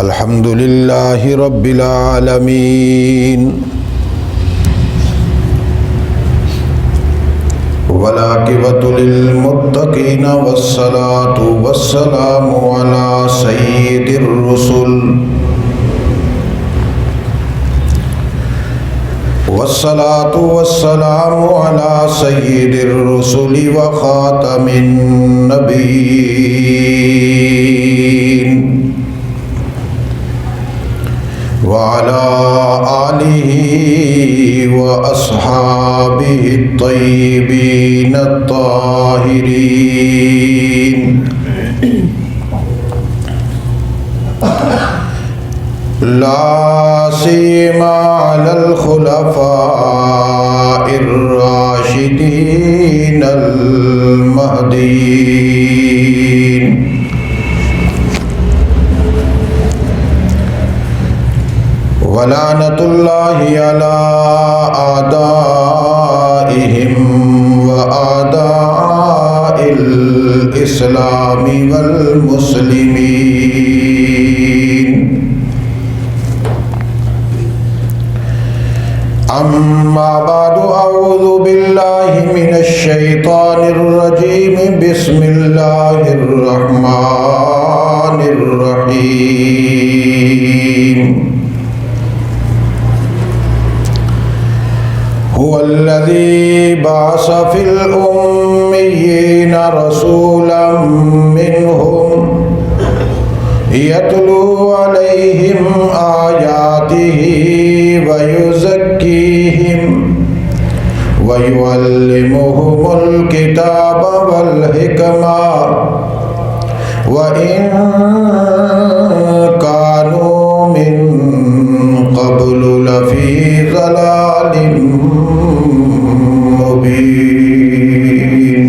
अल्हम्दुलिल्लाहि रब्बिल आलमीन वलाकिबतु लिल्मुत्तकीन वस्सलातु वस्सलामु अला सय्यिदिर रुसुल वस्सलातु वस्सलामु अला सय्यिदिर रुसुलि व खातमिन नबिय्यीन व अला आलिहि व अस्हाबिहि त्वय्यिबीन त्ताहिरीन ला सीमा अलल खुलफाइर राशिदीन अल महदीन वलानतुल्लाहि अला आदाइहिम व आदाइल इस्लामी वल मुस्लिमीन अम्मा बादु अऊज़ु बिल्लाहि मिनश शैतानिर रजीम बिस्मिल्लाहिर रहमानिर रहीम हुवल्लज़ी बअस फिल उम्मिय्यीन रसूलन मिनहुम यतलू अलैहिम आयातिही व युज़क्कीहिम व युअल्लिमुहुमुल किताब वल हिकमा व इन कानू मिन क़ब्लु लफ़ी ज़लालिम मुबीन।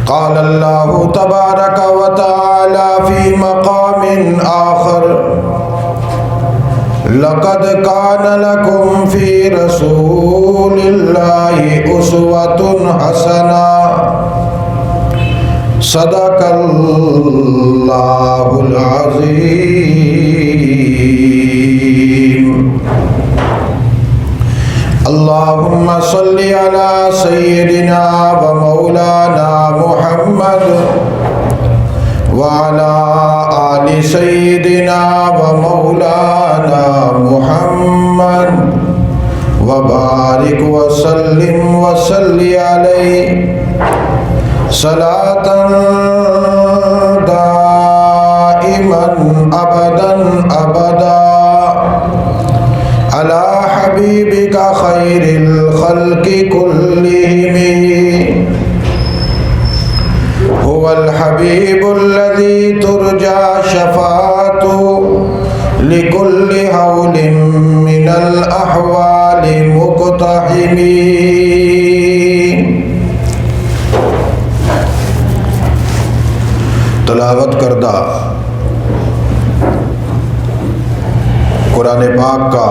क़ाल अल्लाहु तबारक व तआला फ़ी मक़ामिन आख़र लक़द कान लकुम फ़ी रसूलिल्लाहि उस्वतुन हसना सदक़ल्लाहुल अज़ीम। अल्लाहुम्मा सल्लि अला सय्यिदिना व मौलाना मुहम्मद व अला आलि सय्यिदिना व मौलाना मुहम्मद व बारिक व सल्लिम व सल्लि अलैहि सलातन दाइमन अबदन अबदा अला हबीबिका खैरिल खल्क़ि कुल्लिहिम हुवल हबीबुल्लज़ी तुरजा शफ़ाअतु लिकुल्लि हौलिन मिनल अहवालि मुक़तहिमीन। तलावत करदा कुरान पाक का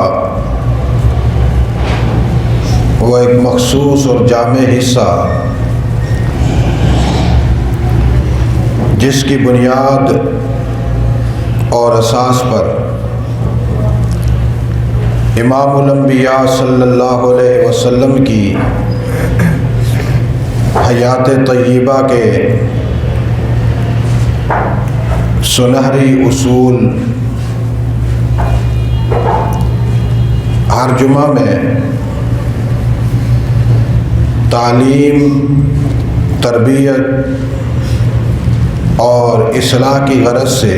वो एक मखसूस और जामे हिस्सा जिसकी बुनियाद और असास पर इमामुल अंबिया सल्लल्लाहु अलैहि वसल्लम की हयात तय्यबा के सुनहरी उसूल हर जुमा में तालीम, तरबियत और इस्लाह की गरज से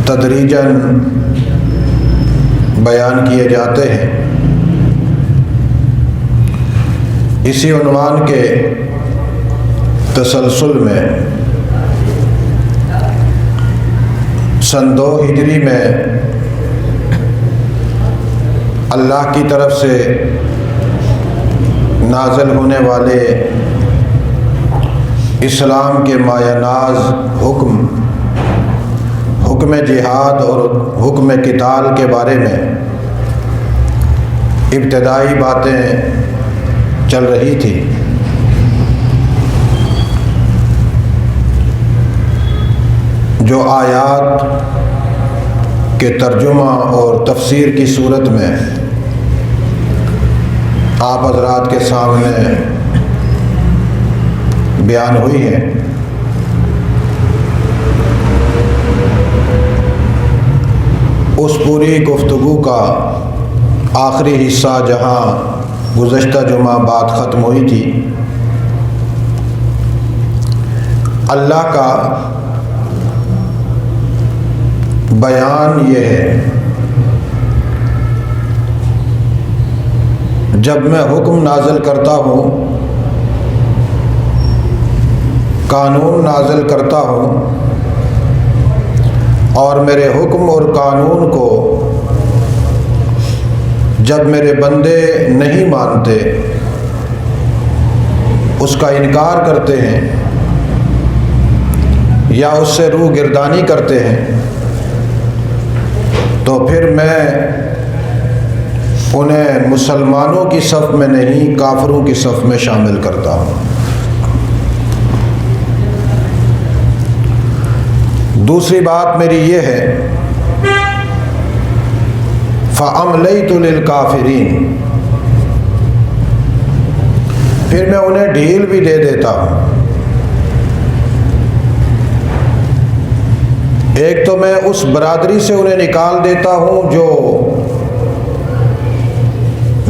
तदरीजन बयान किए जाते हैं। इसी उन्वान के तसलसल में सन 2 हिजरी में अल्लाह की तरफ से नाज़िल होने वाले इस्लाम के मायनाज हुक्म जिहाद और हुक्म क़िताल के बारे में इब्तदाई बातें चल रही थी। जो आयात के तर्जुमा और तफसीर की सूरत में आप हज़रात के सामने बयान हुई है, उस पूरी गुफ्तगू का आखिरी हिस्सा जहाँ गुज़श्ता जुमा बात ख़त्म हुई थी, अल्लाह का बयान ये है, जब मैं हुक्म नाज़िल करता हूँ, कानून नाज़िल करता हूँ और मेरे हुक्म और कानून को जब मेरे बंदे नहीं मानते, उसका इनकार करते हैं या उससे रूह गिरदानी करते हैं, तो फिर मैं उन्हें मुसलमानों की सफ़ में नहीं, काफिरों की सफ़ में शामिल करता हूँ। दूसरी बात मेरी ये है, फ़अमलैतु लिलकाफ़िरीन, फिर मैं उन्हें ढील भी दे देता हूँ। एक तो मैं उस बरादरी से उन्हें निकाल देता हूँ जो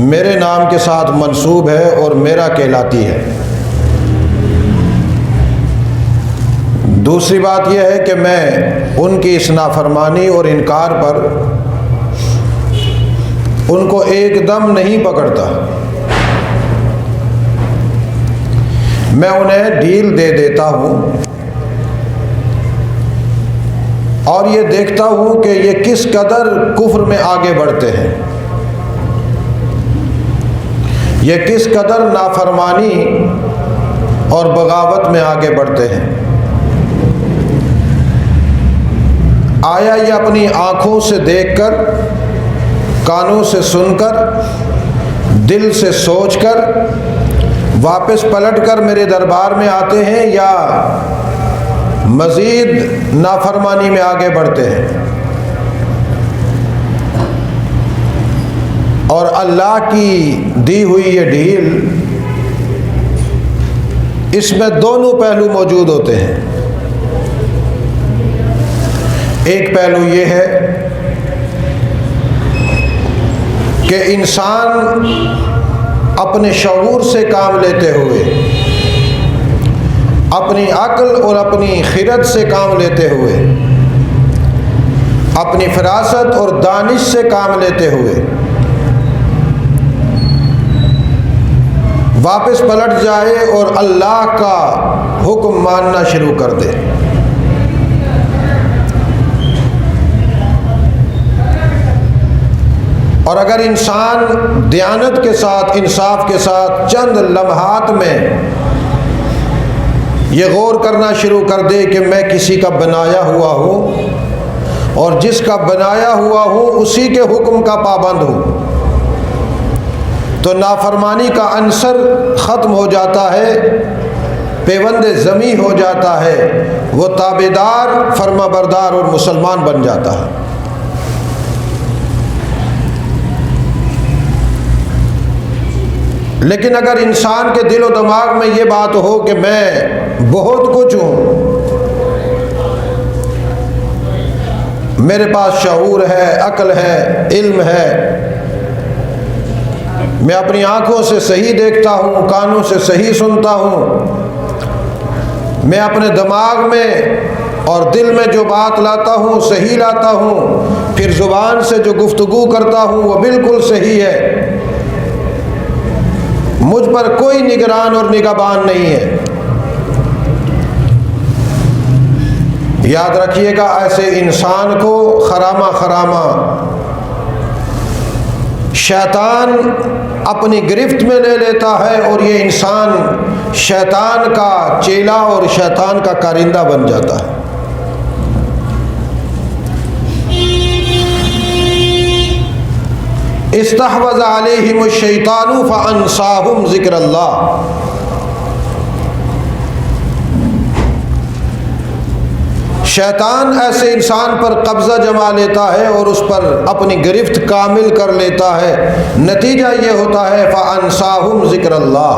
मेरे नाम के साथ मंसूब है और मेरा कहलाती है। दूसरी बात यह है कि मैं उनकी इस नाफरमानी और इनकार पर उनको एकदम नहीं पकड़ता, मैं उन्हें ढील दे देता हूँ और ये देखता हूँ कि ये किस कदर कुफ्र में आगे बढ़ते हैं, ये किस कदर नाफरमानी और बगावत में आगे बढ़ते हैं। आया ये अपनी आँखों से देखकर, कानों से सुनकर, दिल से सोचकर वापस पलटकर मेरे दरबार में आते हैं या मज़ीद नाफरमानी में आगे बढ़ते हैं। और अल्लाह की दी हुई ये ढील, इसमें दोनों पहलू मौजूद होते हैं। एक पहलू ये है कि इंसान अपने शऊर से काम लेते हुए, अपनी अक्ल और अपनी खिरत से काम लेते हुए, अपनी फरासत और दानिश से काम लेते हुए वापस पलट जाए और अल्लाह का हुक्म मानना शुरू कर दे। और अगर इंसान दयानत के साथ, इंसाफ के साथ चंद लम्हात में ये गौर करना शुरू कर दे कि मैं किसी का बनाया हुआ हूँ और जिसका बनाया हुआ हूँ उसी के हुक्म का पाबंद हूँ, तो नाफरमानी का अंसर ख़त्म हो जाता है, पेवंदे ज़मी हो जाता है, वो ताबेदार, फर्माबरदार और मुसलमान बन जाता है। लेकिन अगर इंसान के दिल और दिमाग में ये बात हो कि मैं बहुत कुछ हूँ, मेरे पास शऊर है, अक्ल है, इल्म है, मैं अपनी आँखों से सही देखता हूँ, कानों से सही सुनता हूँ, मैं अपने दिमाग में और दिल में जो बात लाता हूँ सही लाता हूँ, फिर ज़ुबान से जो गुफ्तगू करता हूँ वो बिल्कुल सही है, मुझ पर कोई निगरान और निगहबान नहीं है। याद रखिएगा, ऐसे इंसान को खरामा खरामा शैतान अपनी गिरफ्त में ले लेता है और ये इंसान शैतान का चेला और शैतान का कारिंदा बन जाता है। इस्तहवज़ अलैहिमुश शैतानु फ़अन्साहुम ज़िक्रल्लाह। शैतान ऐसे इंसान पर कब्ज़ा जमा लेता है और उस पर अपनी गिरफ्त कामिल कर लेता है। नतीजा ये होता है फ़अन्साहुम ज़िक्रल्लाह।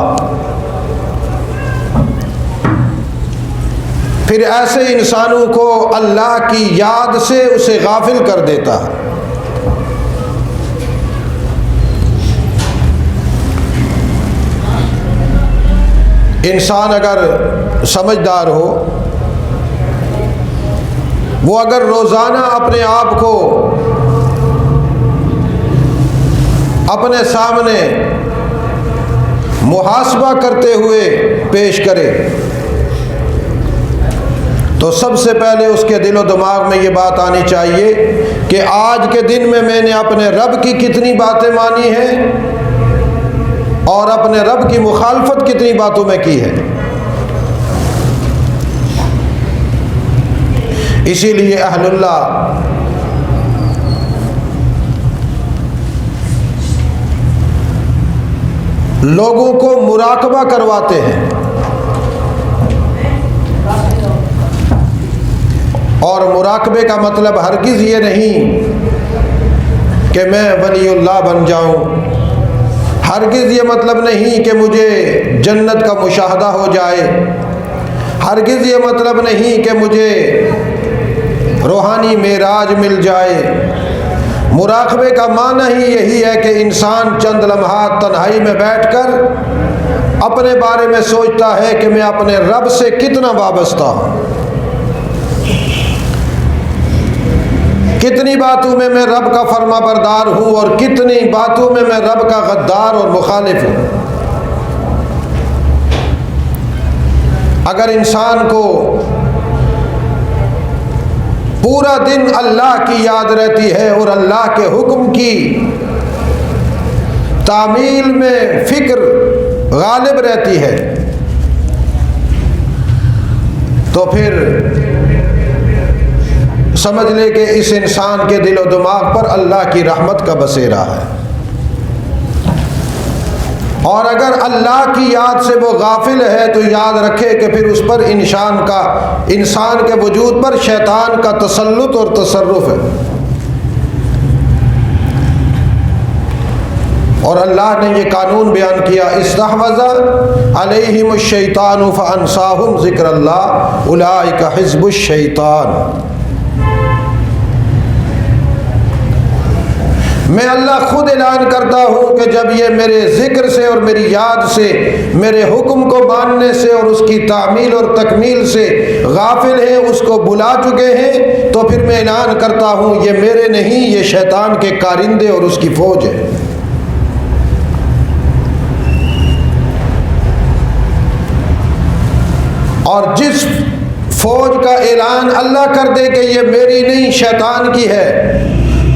फिर ऐसे इंसानों को अल्लाह की याद से उसे गाफिल कर देता है। इंसान अगर समझदार हो, वो अगर रोज़ाना अपने आप को अपने सामने मुहासबा करते हुए पेश करे तो सबसे पहले उसके दिलो दिमाग में ये बात आनी चाहिए कि आज के दिन में मैंने अपने रब की कितनी बातें मानी हैं और अपने रब की मुखालफत कितनी बातों में की है। इसीलिए अहलुल्लाह लोगों को मुराकबा करवाते हैं और मुराकबे का मतलब हरगिज़ ये नहीं कि मैं वलीउल्लाह बन जाऊं, हरगिज़ ये मतलब नहीं कि मुझे जन्नत का मुशाहदा हो जाए, हरगिज़ ये मतलब नहीं कि मुझे रूहानी मेराज मिल जाए। मुराकबे का माना ही यही है कि इंसान चंद लम्हात तन्हाई में बैठकर अपने बारे में सोचता है कि मैं अपने रब से कितना वाबस्ता हूँ, कितनी बातों में मैं रब का फरमाबरदार हूँ और कितनी बातों में मैं रब का गद्दार और मुखालिफ हूँ। अगर इंसान को पूरा दिन अल्लाह की याद रहती है और अल्लाह के हुक्म की तामील में फिक्र गालिब रहती है तो फिर समझ ले कि इस इंसान के दिलो दिमाग पर अल्लाह की रहमत का बसेरा है। और अगर अल्लाह की याद से वो गाफिल है तो याद रखे कि फिर उस पर इंसान के वजूद पर शैतान का तसल्लुत और तसर्रुफ है। और अल्लाह ने ये कानून बयान किया, इस्तहवज़ अलैहिमुश शैतानु फ़अन्साहुम ज़िक्रल्लाह उलाइका हिज़्बुश शैतान। मैं अल्लाह खुद ऐलान करता हूँ कि जब ये मेरे ज़िक्र से और मेरी याद से, मेरे हुक्म को मानने से और उसकी तामील और तकमील से गाफिल हैं, उसको भुला चुके हैं, तो फिर मैं ऐलान करता हूँ ये मेरे नहीं, ये शैतान के कारिंदे और उसकी फ़ौज है। और जिस फ़ौज का ऐलान अल्लाह कर दे कि ये मेरी नहीं शैतान की है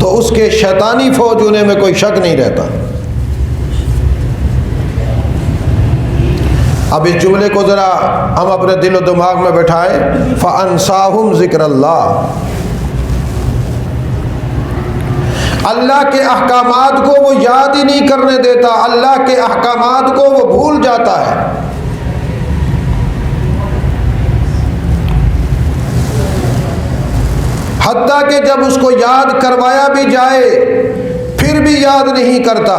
तो उसके शैतानी फौज होने में कोई शक नहीं रहता। अब इस जुमले को ज़रा हम अपने दिलो दिमाग में बैठाएं, फ़अन्साहुम ज़िक्रल्लाह। अल्लाह के अहकामात को वो याद ही नहीं करने देता, अल्लाह के अहकामात को वो भूल जाता है। हत्ता कि जब उसको याद करवाया भी जाए फिर भी याद नहीं करता।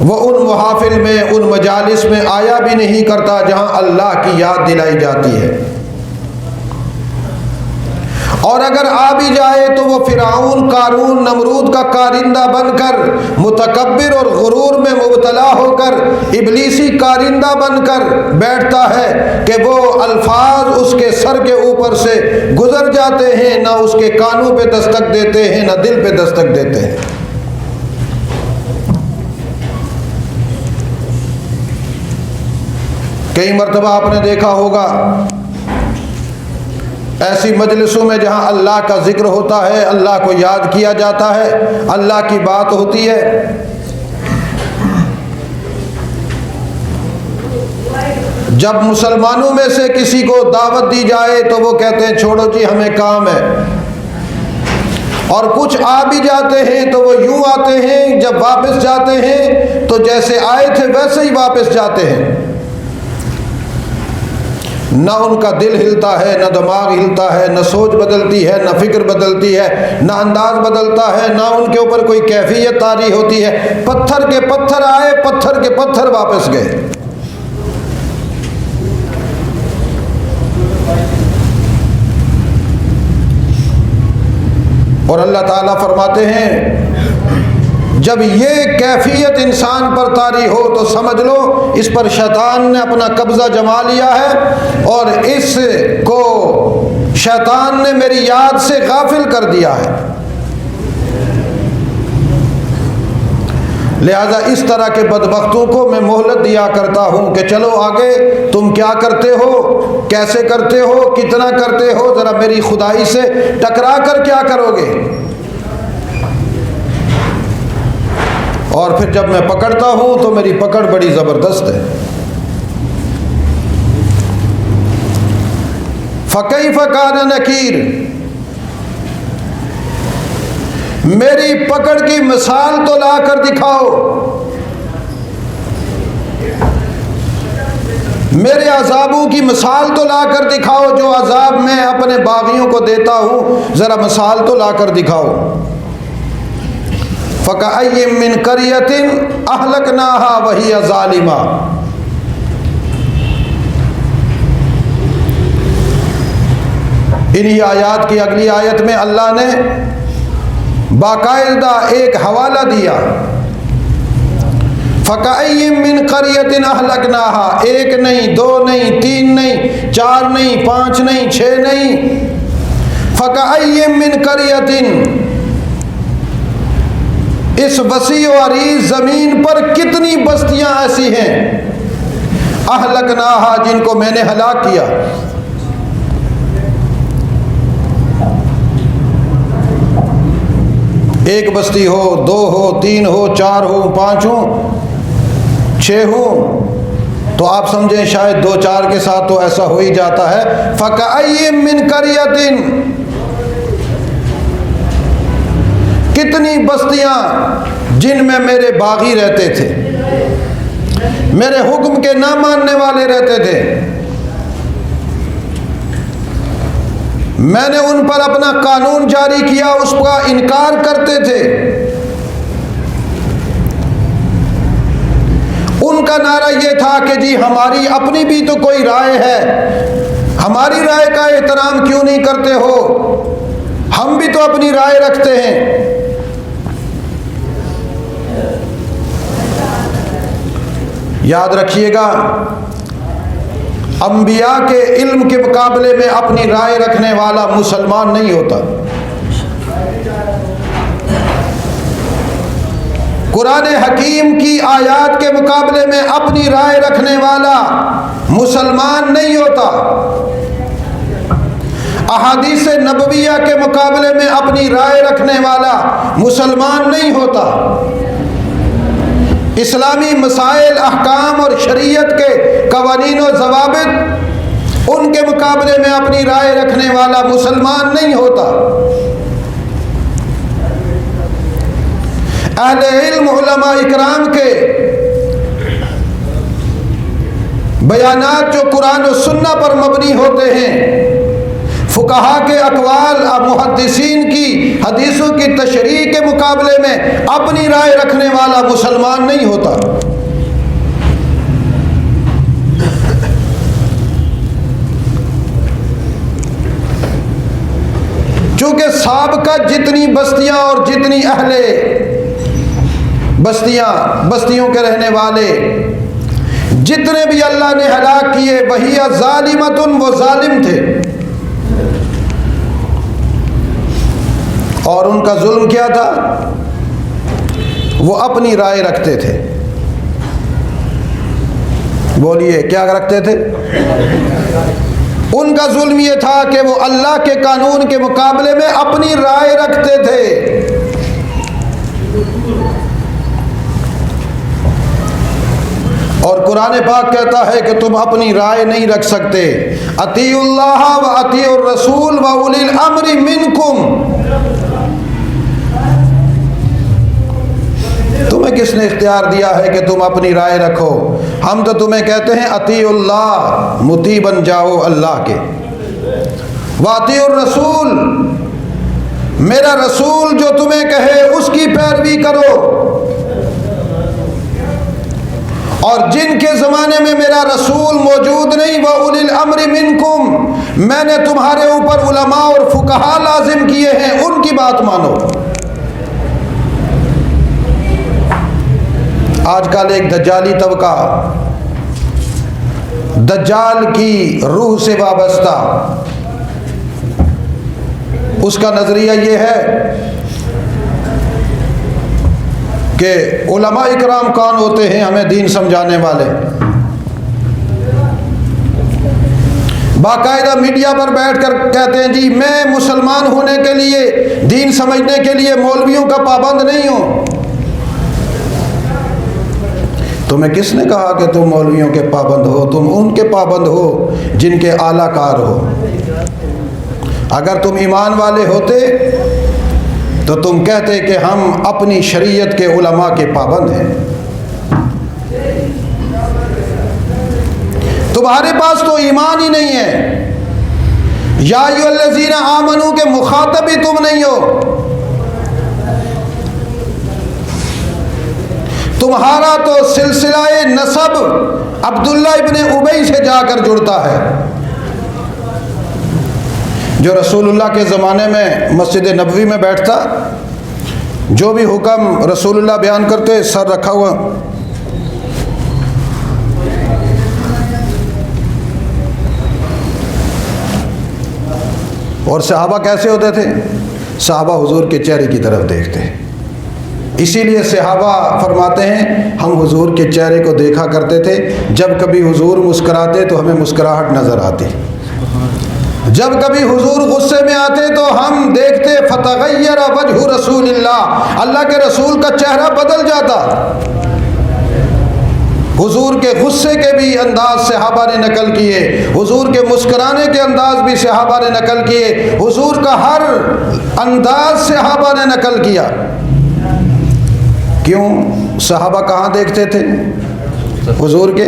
वो उन मुहाफिल में, उन मजालिस में आया भी नहीं करता जहां अल्लाह की याद दिलाई जाती है। और अगर आ भी जाए तो वो फिरौन, कारून, नमरूद का कारिंदा बनकर, मुतकब्बिर और गुरूर में मुबतला होकर, इबलीसी कारिंदा बनकर बैठता है कि वो अल्फाज उसके सर के ऊपर से गुजर जाते हैं, ना उसके कानों पे दस्तक देते हैं, ना दिल पे दस्तक देते हैं। कई मर्तबा आपने देखा होगा ऐसी मजलिसों में जहाँ अल्लाह का जिक्र होता है, अल्लाह को याद किया जाता है, अल्लाह की बात होती है, जब मुसलमानों में से किसी को दावत दी जाए तो वो कहते हैं छोड़ो जी हमें काम है, और कुछ आ भी जाते हैं तो वो यूं आते हैं, जब वापस जाते हैं तो जैसे आए थे वैसे ही वापस जाते हैं। ना उनका दिल हिलता है, ना दिमाग हिलता है, ना सोच बदलती है, ना फिक्र बदलती है, ना अंदाज बदलता है, ना उनके ऊपर कोई कैफियत तारी होती है। पत्थर के पत्थर आए, पत्थर के पत्थर वापस गए। और अल्लाह ताला फरमाते हैं जब ये कैफियत इंसान पर तारी हो तो समझ लो इस पर शैतान ने अपना कब्जा जमा लिया है और इसको शैतान ने मेरी याद से गाफिल कर दिया है। लिहाजा इस तरह के बदबख्तों को मैं मोहलत दिया करता हूँ कि चलो आगे, तुम क्या करते हो, कैसे करते हो, कितना करते हो, ज़रा मेरी खुदाई से टकरा कर क्या करोगे। और फिर जब मैं पकड़ता हूँ तो मेरी पकड़ बड़ी ज़बरदस्त है। फ़कैफ़ कान नकीर, मेरी पकड़ की मिसाल तो ला कर दिखाओ, मेरे अजाबों की मिसाल तो ला कर दिखाओ, जो अजाब मैं अपने बागियों को देता हूँ ज़रा मिसाल तो ला कर दिखाओ। फ़कअय्यिम मिन क़रियतिन अहलकनाहा वहिय ज़ालिमा, इन्हीं आयात की अगली आयत में अल्लाह ने बाकायदा एक हवाला दिया। फ़कअय्यिम मिन क़रियतिन अहलकनाहा, एक नहीं, दो नहीं, तीन नहीं, चार नहीं, पाँच नहीं, छः नहीं, फ़कअय्यिम मिन क़रियतिन, इस वसी व अरीज़ ज़मीन पर कितनी बस्तियां ऐसी हैं, अहलकनाहा, जिनको मैंने हलाक किया। एक बस्ती हो, दो हो, तीन हो, चार हो, पाँच हो, छः हो, तो आप समझें शायद दो चार के साथ तो ऐसा हो ही जाता है। फ़कअय्यिम मिन क़रियतिन, कितनी बस्तियां जिनमें मेरे बागी रहते थे, मेरे हुक्म के ना मानने वाले रहते थे, मैंने उन पर अपना कानून जारी किया, उसका इनकार करते थे। उनका नारा यह था कि जी हमारी अपनी भी तो कोई राय है, हमारी राय का एहतराम क्यों नहीं करते हो, हम भी तो अपनी राय रखते हैं। याद रखिएगा, अंबिया के इल्म के मुकाबले में अपनी राय रखने वाला मुसलमान नहीं होता। कुरान हकीम की आयात के मुकाबले में अपनी राय रखने वाला मुसलमान नहीं होता। अहादीस नबविया के मुकाबले में अपनी राय रखने वाला मुसलमान नहीं होता। इस्लामी मसाइल, अहकाम और शरीयत के कवानीन और ज़वाबित, उनके मुकाबले में अपनी राय रखने वाला मुसलमान नहीं होता। अहले इल्म उलमा इकराम के बयानात जो कुरान और सुन्ना पर मबनी होते हैं, फुकहा के अकवाल, मुहद्दिसीन की हदीसों की तशरीह के मुकाबले में अपनी राय रखने वाला मुसलमान नहीं होता। चूंकि साबका जितनी बस्तियां और जितनी अहले बस्तियों के रहने वाले जितने भी अल्लाह ने हलाक किए, वही ज़ालिमतुन, वो जालिम थे। और उनका जुल्म क्या था, वो अपनी राय रखते थे। बोलिए क्या रखते थे? उनका जुल्म ये था कि वो अल्लाह के कानून के मुकाबले में अपनी राय रखते थे। और कुरान पाक कहता है कि तुम अपनी राय नहीं रख सकते। अतीउल्लाह व अतीउर रसूल व उलिल अम्रि मिनकुम। तुम्हें किसने इख्तियार दिया है कि तुम अपनी राय रखो? हम तो तुम्हें कहते हैं अतीउल्लाह, मुती बन जाओ अल्लाह के, व अतीउर रसूल, मेरा रसूल जो तुम्हें कहे उसकी पैरवी करो। और जिनके ज़माने में मेरा रसूल मौजूद नहीं, वह उलिल अम्रि मिनकुम, मैंने तुम्हारे ऊपर उलमा और फुकहा लाजिम किए हैं, उनकी बात मानो। आजकल एक दज्जाली तबका, दज्जाल की रूह से वाबस्ता, उसका नज़रिया ये है कि उलमा इकराम कौन होते हैं हमें दीन समझाने वाले। बाकायदा मीडिया पर बैठकर कहते हैं जी मैं मुसलमान होने के लिए, दीन समझने के लिए मौलवियों का पाबंद नहीं हूँ। तुम्हें किसने कहा कि तुम मौलवियों के पाबंद हो? तुम उनके पाबंद हो जिनके आलाकार हो। अगर तुम ईमान वाले होते तो तुम कहते कि हम अपनी शरीयत के उलमा के पाबंद हैं। तुम्हारे पास तो ईमान ही नहीं है। या अय्युहल्लज़ीना आमनू के मुखातब ही तुम नहीं हो। तुम्हारा तो सिलसिलाए नसब अब्दुल्ला इब्ने उबई से जाकर जुड़ता है, जो रसूलुल्लाह के ज़माने में मस्जिद नबवी में बैठता, जो भी हुक्म रसूलुल्लाह बयान करते सर रखा हुआ। और सहाबा कैसे होते थे? सहाबा हुजूर के चेहरे की तरफ देखते। इसीलिए सहाबा फरमाते हैं हम हुजूर के चेहरे को देखा करते थे। जब कभी हुजूर मुस्कुराते तो हमें मुस्कुराहट नज़र आती, जब कभी हुजूर गुस्से में आते तो हम देखते फतगय्यर वजहु रसूलिल्लाह, अल्लाह के रसूल का चेहरा बदल जाता। हुजूर के गुस्से के भी अंदाज सहाबा ने नकल किए, हुजूर के मुस्कुराने के अंदाज भी सहाबा ने नकल किए, हुजूर का हर अंदाज सहाबा ने नकल किया। क्यों? सहाबा कहाँ देखते थे? हुजूर के।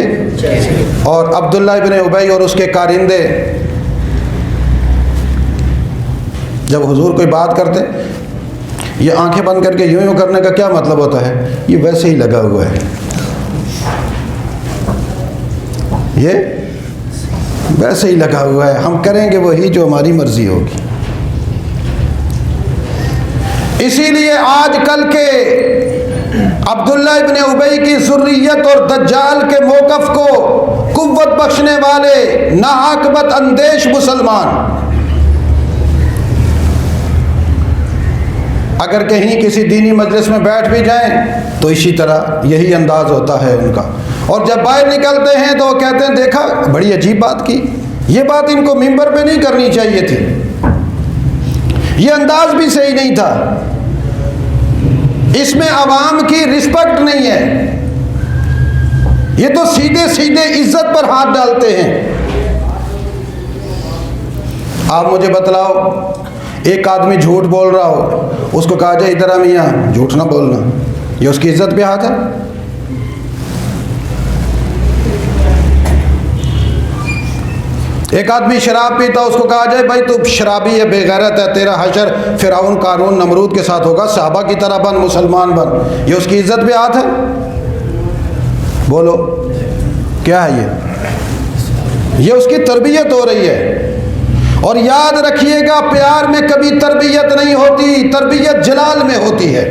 और अब्दुल्ला इब्ने उबई और उसके कारिंदे जब हुजूर कोई बात करते, ये आंखें बंद करके यूं यूं करने का क्या मतलब होता है? ये वैसे ही लगा हुआ है, ये वैसे ही लगा हुआ है, हम करेंगे वही जो हमारी मर्जी होगी। इसीलिए आजकल के अब्दुल्ला इब्ने उबई की ज़ुर्रियत और दज्जाल के मौक़िफ़ को कुव्वत बख्शने वाले नाआक़िबत अंदेश मुसलमान अगर कहीं किसी दीनी मजलिस में बैठ भी जाएं तो इसी तरह यही अंदाज होता है उनका। और जब बाहर निकलते हैं तो वो कहते हैं देखा बड़ी अजीब बात की, ये बात इनको मिंबर पे नहीं करनी चाहिए थी, ये अंदाज भी सही नहीं था, इसमें अवाम की रिस्पेक्ट नहीं है, ये तो सीधे सीधे इज्जत पर हाथ डालते हैं। आप मुझे बतलाओ, एक आदमी झूठ बोल रहा हो, उसको कहा जाए इधर आ मियां झूठ ना बोलना, ये उसकी इज्जत पे हाथ है? एक आदमी शराब पीता, उसको कहा जाए भाई तू शराबी है, बेगैरत है, तेरा हशर फिरौन कारून नमरूद के साथ होगा, सहाबा की तरह बन, मुसलमान बन, ये उसकी इज्जत पे हाथ है? बोलो क्या है ये उसकी तरबियत हो रही है। और याद रखिएगा प्यार में कभी तरबियत नहीं होती, तरबियत जलाल में होती है।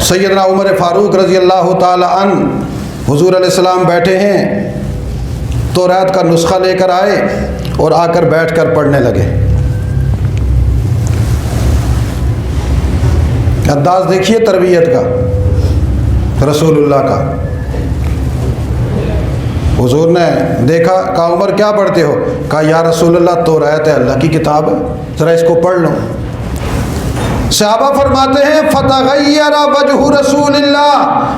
सैयदना उमर फारूक रज़ी अल्लाह ताला अन्हु हुजूर अलैहिस्सलाम बैठे हैं, तो रात का नुस्खा लेकर आए और आकर बैठकर पढ़ने लगे। अंदाज देखिए तरबियत का, रसूलुल्लाह का। हुजूर ने देखा, कहा उमर क्या पढ़ते हो? कहा या रसूलल्लाह तौरात अल्लाह की किताब है, ज़रा इसको पढ़ लो। सहाबा फरमाते हैं फतगय्यरा वजहु रसूलिल्लाह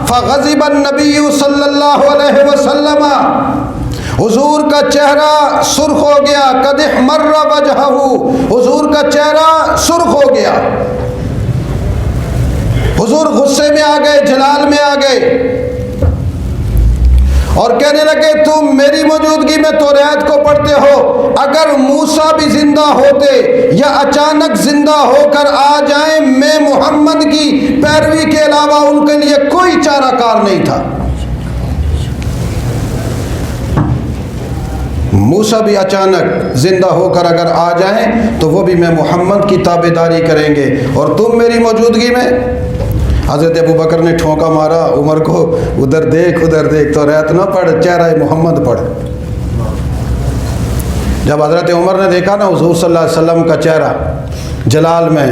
फग़ज़िबन नबी सल्लल्लाहु अलैहि वसल्लम, हुजूर का चेहरा सुर्ख हो गया। कद इहमर्रा वजहहु, हुजूर का चेहरा सुर्ख हो गया। हुजूर गुस्से में आ गए, जलाल में आ गए और कहने लगे तुम मेरी मौजूदगी में तौरात को पढ़ते हो, अगर मूसा भी जिंदा होते या अचानक जिंदा होकर आ जाएं, मैं मोहम्मद की पैरवी के अलावा उनके लिए कोई चाराकार नहीं था। मूसा भी अचानक जिंदा होकर अगर आ जाएं तो वो भी मैं मोहम्मद की ताबेदारी करेंगे, और तुम मेरी मौजूदगी में। हज़रत अबू बकर ने ठोंका मारा उमर को, उधर देख तो रहत ना पढ़, चेहरा मोहम्मद पढ़। जब हज़रत उमर ने देखा ना हुज़ूर सल्लल्लाहु अलैहि वसल्लम का चेहरा जलाल में,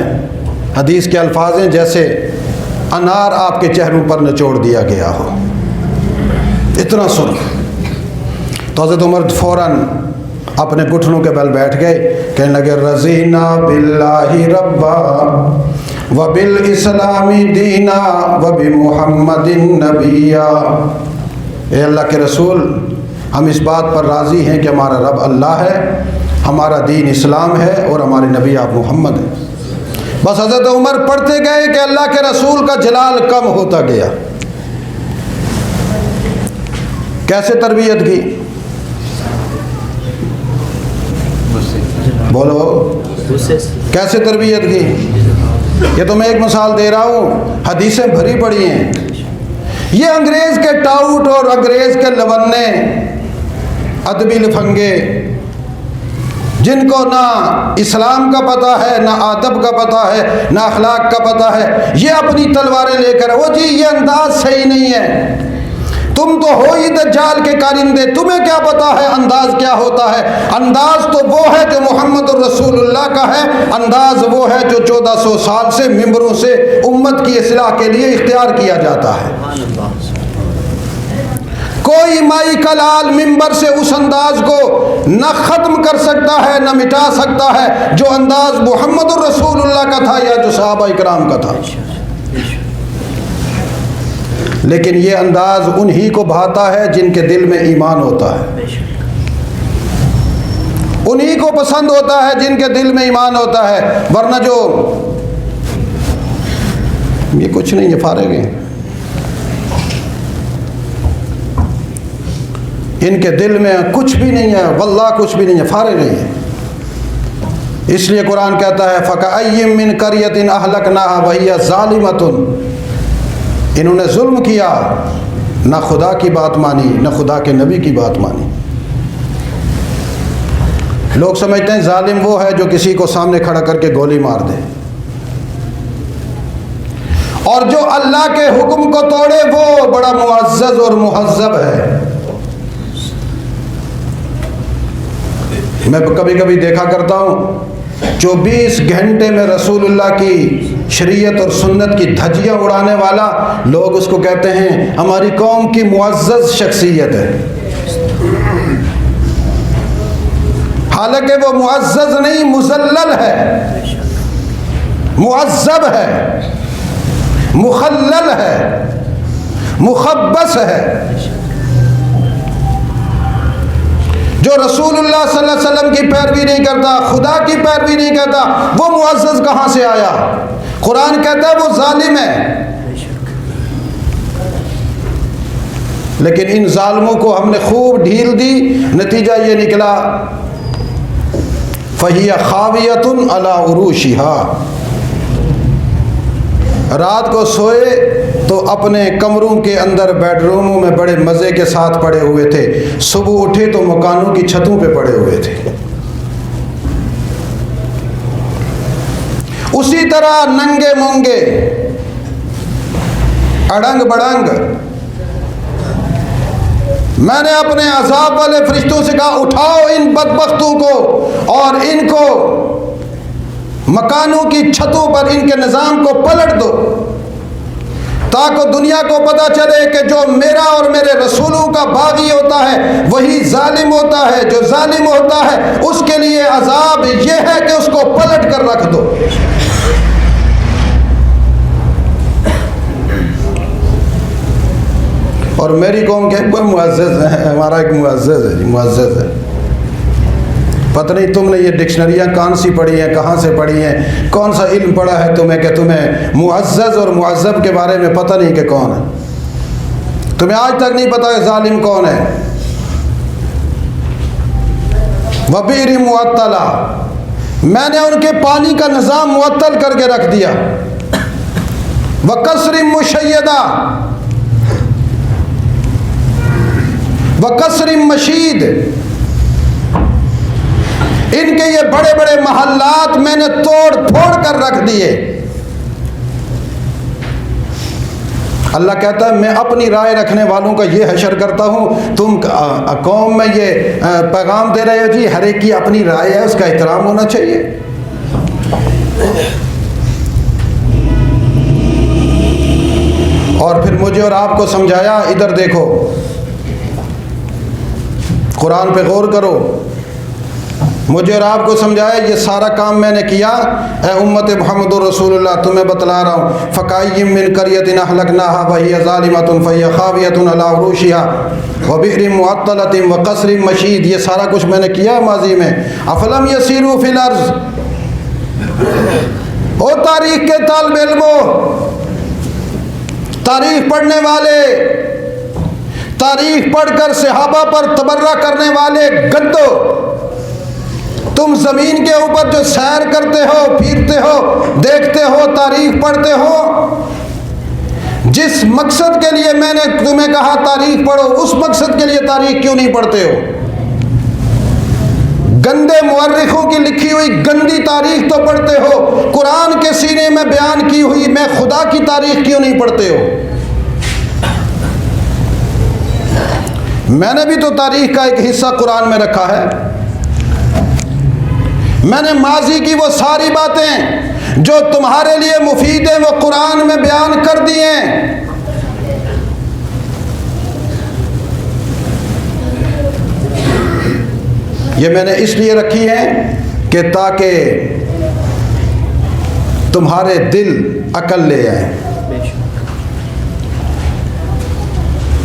हदीस के अल्फाज हैं जैसे अनार आपके चेहरों पर निचोड़ दिया गया हो, इतना सुर्ख। तो हज़रत उमर फ़ौरन अपने घुटनों के बल बैठ गए, कहने लगे रज़ीना बिल्लाहि रब्बा व बिल इस्लामी दीना व बि मुहम्मदिन नबिया। ए अल्लाह के रसूल, हम इस बात पर राज़ी हैं कि हमारा रब अल्लाह है, हमारा दीन इस्लाम है और हमारे नबी आप मोहम्मद हैं। बस हज़रत उमर पढ़ते गए कि अल्लाह के रसूल का जलाल कम होता गया। कैसे तरबियत की? बोलो, कैसे तरबियत की? ये तो मैं एक मिसाल दे रहा हूँ, हदीसें भरी पड़ी हैं। ये अंग्रेज़ के टाउट और अंग्रेज़ के लवन्ने अदबी लफंगे, जिनको ना इस्लाम का पता है, ना आदब का पता है, ना अखलाक का पता है, ये अपनी तलवारें लेकर, वो जी ये अंदाज सही नहीं है, तुम तो हो ही दज्जाल के कारिंदे, तुम्हें क्या पता है अंदाज क्या होता है। अंदाज तो वो है जो मोहम्मद रसूलुल्लाह का है, अंदाज वो है जो 1400 साल से मिंबरों से उम्मत की इस्लाह के लिए इख्तियार किया जाता है। कोई माई का लाल मिंबर से उस अंदाज को न ख़त्म कर सकता है, न मिटा सकता है जो अंदाज मोहम्मद रसूलुल्लाह का था या जो सहाबा इकराम का था। लेकिन ये अंदाज उन्हीं को भाता है जिनके दिल में ईमान होता है, उन्हीं को पसंद होता है जिनके दिल में ईमान होता है। वरना जो ये कुछ नहीं है, फारिग हैं, इनके दिल में कुछ भी नहीं है, वल्लाह कुछ भी नहीं है, फारिग नहीं है। इसलिए कुरान कहता है फ़कअय्यिम मिन क़रयतिन अहलकनाहा वहिय ज़ालिमतुन, इन्होंने जुल्म किया, ना खुदा की बात मानी, ना खुदा के नबी की बात मानी। लोग समझते हैं जालिम वो है जो किसी को सामने खड़ा करके गोली मार दे, और जो अल्लाह के हुक्म को तोड़े वो बड़ा मुअज़्ज़ज़ और मुहज़्ज़ब है। मैं कभी कभी देखा करता हूँ 24 घंटे में रसूलुल्लाह की शरीयत और सुन्नत की धज्जियाँ उड़ाने वाला, लोग उसको कहते हैं हमारी कौम की मुअज़्ज़ज़ शख्सियत है। हालांकि वो मुअज़्ज़ज़ नहीं, मुज़ल्लल है, मुअज़्ज़ब है, मुखल्लल है, मुखब्बस है। जो रसूलुल्लाह सल्लल्लाहु अलैहि वसल्लम की पैरवी नहीं करता, खुदा की पैरवी नहीं करता, वो मुअज़्ज़ज़ कहाँ से आया? कुरान कहता है वो जालिम है। लेकिन इन जालिमों को हमने खूब ढील दी, नतीजा ये निकला फ़हिय खावियतुन अला उरूशिहा। रात को सोए तो अपने कमरों के अंदर बेडरूमों में बड़े मज़े के साथ पड़े हुए थे, सुबह उठे तो मकानों की छतों पे पड़े हुए थे। उसी तरह नंगे मूंगे, अड़ंग बड़ंग। मैंने अपने अज़ाब वाले फरिश्तों से कहा उठाओ इन बदबख्तों को और इनको मकानों की छतों पर इनके निज़ाम को पलट दो, ताकि दुनिया को पता चले कि जो मेरा और मेरे रसूलों का बागी होता है वही जालिम होता है। जो जालिम होता है उसके लिए अजाब यह है कि उसको पलट कर रख दो। और मेरी कौम के कोई मुअज़्ज़िज़ है, हमारा एक मुअज़्ज़िज़ है जी, मुअज़्ज़िज़ है। पता नहीं तुमने ये डिक्शनरियाँ कौन सी पढ़ी हैं, कहाँ से पढ़ी हैं, कौन सा इल्म पढ़ा है तुम्हें कि तुम्हें मुअज़्ज़ज़ और मुअज़्ज़ब के बारे में पता नहीं कि कौन है। तुम्हें आज तक नहीं पता कि जालिम कौन है। वबीर मुअत्तला, मैंने उनके पानी का निज़ाम मुअत्तल करके रख दिया। वकसर मुशय्यदा वकसर मशीद, इनके ये बड़े बड़े महल्लात मैंने तोड़ फोड़ कर रख दिए। अल्लाह कहता है मैं अपनी राय रखने वालों का ये हशर करता हूँ। तुम कौम में ये पैगाम दे रहे हो जी हर एक की अपनी राय है, उसका एहतराम होना चाहिए। और फिर मुझे और आपको समझाया, इधर देखो, कुरान पे गौर करो। मुझे और आपको समझाया ये सारा काम मैंने किया। ए उम्मत मुहम्मदुर रसूलुल्लाह, तुम्हें बतला रहा हूँ। फ़काय्यिम मिन क़रयतिन अहलकनाहा वहिय ज़ालिमतुन फ़हिय ख़ावियतुन अला उरूशिहा व बि'रिन मुअत्तलतिन व क़स्रिन मशीद, ये सारा कुछ मैंने किया है माजी में। अफ़लम यसीरू फ़िल अर्ज़, ओ तारीख़ के तालिब इल्मो, तारीख़ पढ़ने वाले, तारीख़ पढ़कर सहाबा पर तबर्रा करने वाले गद्दो, तुम ज़मीन के ऊपर जो सैर करते हो, फिरते हो, देखते हो, तारीख़ पढ़ते हो, जिस मकसद के लिए मैंने तुम्हें कहा तारीख़ पढ़ो, उस मकसद के लिए तारीख़ क्यों नहीं पढ़ते हो? गंदे मुअर्रिखों की लिखी हुई गंदी तारीख़ तो पढ़ते हो, कुरान के सीने में बयान की हुई मैं खुदा की तारीख़ क्यों नहीं पढ़ते हो? मैंने भी तो तारीख़ का एक हिस्सा कुरान में रखा है। मैंने माजी की वो सारी बातें जो तुम्हारे लिए मुफीद है वो कुरान में बयान कर दी हैं। ये मैंने इसलिए रखी है कि ताकि तुम्हारे दिल अकल ले आए।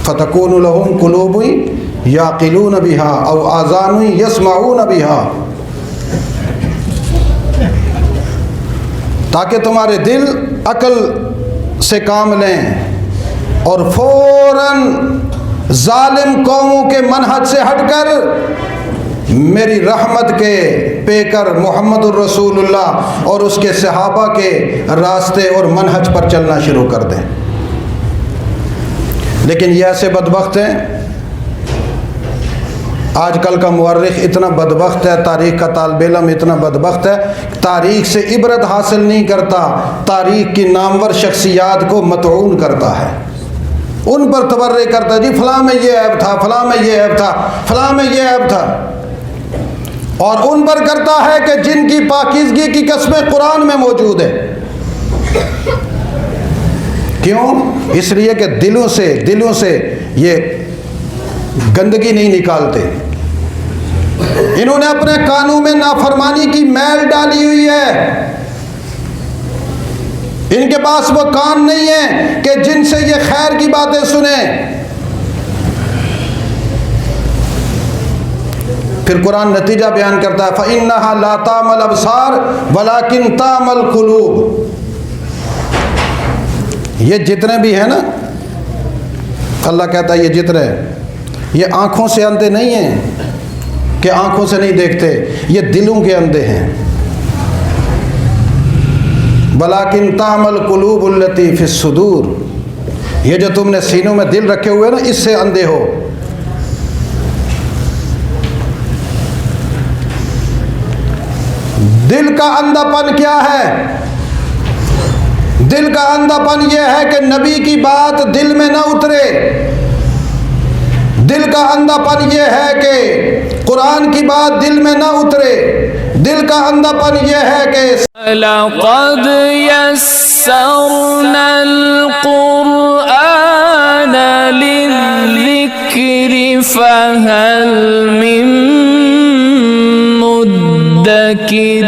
फतकून लहुम कुलूबुन याक़िलून बिहा औ आज़ानुन यस्मऊन बिहा, ताकि तुम्हारे दिल अकल से काम लें और फ़ौरन जालिम कौमों के मनहज से हटकर मेरी रहमत के पेकर मुहम्मदुर रसूलुल्लाह और उसके सहाबा के रास्ते और मनहज पर चलना शुरू कर दें। लेकिन ये ऐसे बदबख्त हैं, आजकल का मुअर्रिख इतना बदबख्त है, तारीख़ का तालिब इल्म इतना बदबख्त है, तारीख़ से इबरत हासिल नहीं करता, तारीख़ की नामवर शख्सियात को मतऊन करता है, उन पर तबर्रे करता है जी फ़लाँ में ये ऐब था, फ़लाँ में ये ऐब था, फ़लाँ में ये ऐब था, और उन पर करता है कि जिनकी पाकीज़गी की कस्में कुरान में मौजूद है। क्यों? इसलिए कि दिलों से ये गंदगी नहीं निकालते। इन्होंने अपने कानून में नाफरमानी की मैल डाली हुई है। इनके पास वो कान नहीं है कि जिनसे ये खैर की बातें सुने। फिर कुरान नतीजा बयान करता है, फ़इन्नहा ला तामल अबसार वलाकिन तामल कुलूब। ये जितने भी हैं ना, अल्लाह कहता है ये जितने, ये आँखों से अंधे नहीं हैं कि आँखों से नहीं देखते, ये दिलों के अंधे हैं। वलाकिन तामल कुलूबुल लती फिस सुदूर, ये जो तुमने सीनों में दिल रखे हुए ना, इससे अंधे हो। दिल का अंधापन क्या है? दिल का अंधापन यह है कि नबी की बात दिल में न उतरे। दिल का अंधापन यह है कि कुरान की बात दिल में न उतरे। दिल का अंधापन यह है कि यस्सरनल कुरआन लिज़्ज़िक्रि फहल मिन मुद्दकिर।